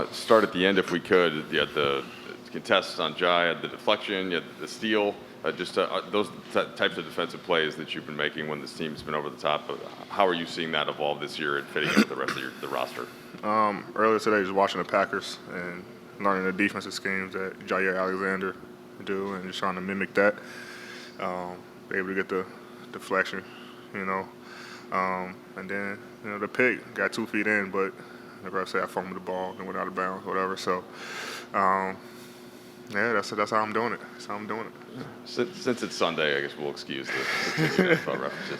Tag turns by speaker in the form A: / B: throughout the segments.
A: want to start at the end if we could. You had the contests on Jai, you had the deflection, you had the steal, those types of defensive plays that you've been making when this team's been over the top. How are you seeing that evolve this year and fitting in with the rest of the roster?
B: Earlier today, just watching the Packers and learning the defensive schemes that Jair Alexander do and just trying to mimic that. Able to get the deflection, and then, the pick got 2 feet in, but like I said, I fumbled the ball and went out of bounds, whatever. So, that's how I'm doing it. That's how I'm doing it.
A: Since it's Sunday, I guess we'll excuse the NFL references.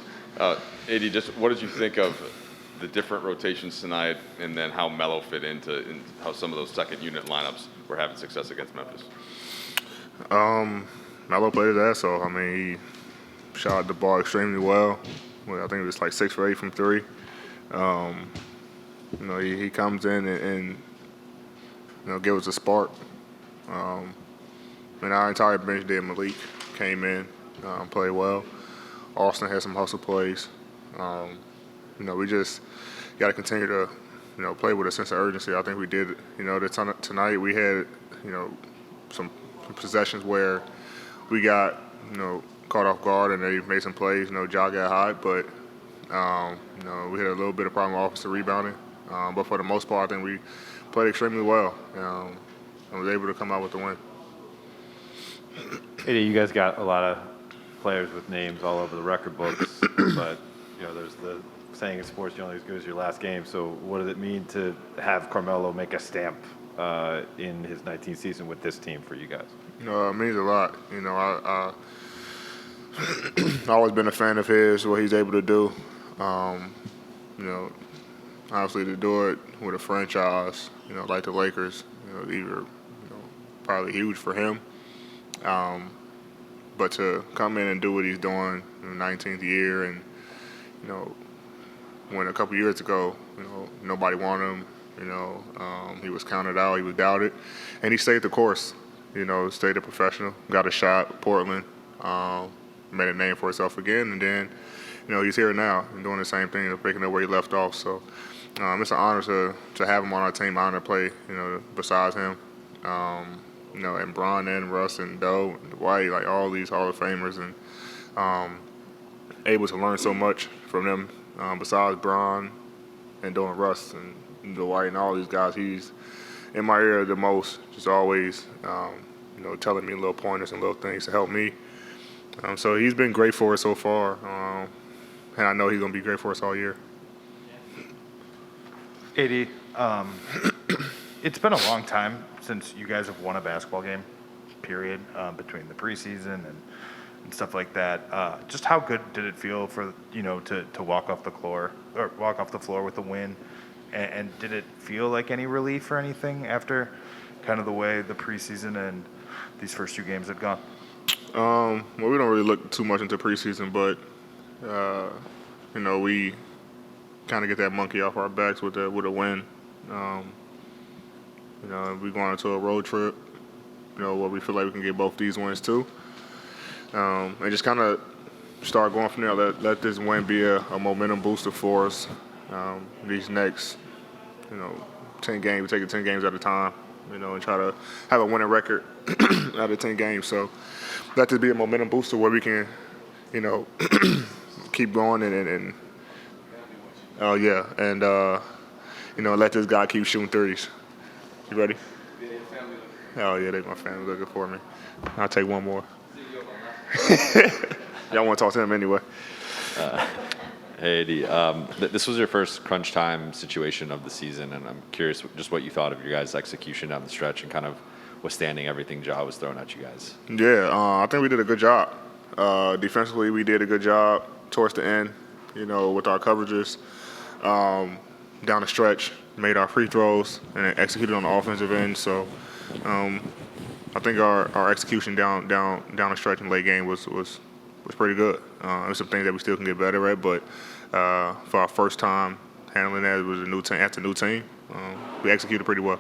A: AD, just what did you think of the different rotations tonight, and then how Melo fit into how some of those second unit lineups were having success against Memphis?
B: Melo played his ass off. I mean, he shot the ball extremely well. I think it was like 6 for 8 from 3. He comes in and gives us a spark. And our entire bench did. Malik came in, played well. Austin had some hustle plays. We just got to continue to, play with a sense of urgency. I think we did. Tonight we had, some possessions where we got, caught off guard and they made some plays. Ja got hot, but we had a little bit of problem with offensive rebounding. But for the most part, I think we played extremely well and was able to come out with the win.
C: Hey, you guys got a lot of players with names all over the record books, but there's the saying in sports, you're only as good as your last game. So what does it mean to have Carmelo make a stamp in his 19th season with this team for you guys?
B: It means a lot. I've always been a fan of his, what he's able to do. Obviously to do it with a franchise, like the Lakers, probably huge for him. But to come in and do what he's doing in the 19th year and, when a couple years ago, nobody wanted him, he was counted out, he was doubted, and he stayed the course, stayed a professional, got a shot at Portland, made a name for himself again, and then, he's here now and doing the same thing, picking up where he left off. So it's an honor to have him on our team, honor to play, besides him. And Bron and Russ and Doe and Dwight, like all these Hall of Famers, and able to learn so much from them. Besides Bron and Doe and Russ and Dwight and all these guys, he's in my ear the most, just always, telling me little pointers and little things to help me. So he's been great for us so far, and I know he's going to be great for us all year.
D: AD, it's been a long time since you guys have won a basketball game, period, between the preseason and stuff like that. Just how good did it feel for to walk off the floor with the win, and did it feel like any relief or anything after kind of the way the preseason and these first 2 games had gone?
B: Well, we don't really look too much into preseason, but we kind of get that monkey off our backs with a win. We're going into a road trip, where we feel like we can get both these wins too. And just kind of start going from there. Let this win be a momentum booster for us. These next, 10 games, we take it 10 games at a time, and try to have a winning record out of 10 games. So let this be a momentum booster where we can, keep going and let this guy keep shooting threes. You ready? Oh, yeah, they my family looking for me. I'll take one more. Y'all want to talk to him anyway.
E: Hey, AD, this was your first crunch time situation of the season, and I'm curious just what you thought of your guys' execution down the stretch and kind of withstanding everything Ja was throwing at you guys.
B: Yeah, I think we did a good job. Defensively, we did a good job towards the end, with our coverages. Down the stretch, made our free throws, and executed on the offensive end. So I think our execution down the stretch in late game was pretty good. There's some things that we still can get better at, but for our first time handling that, it was a new team. We executed pretty well.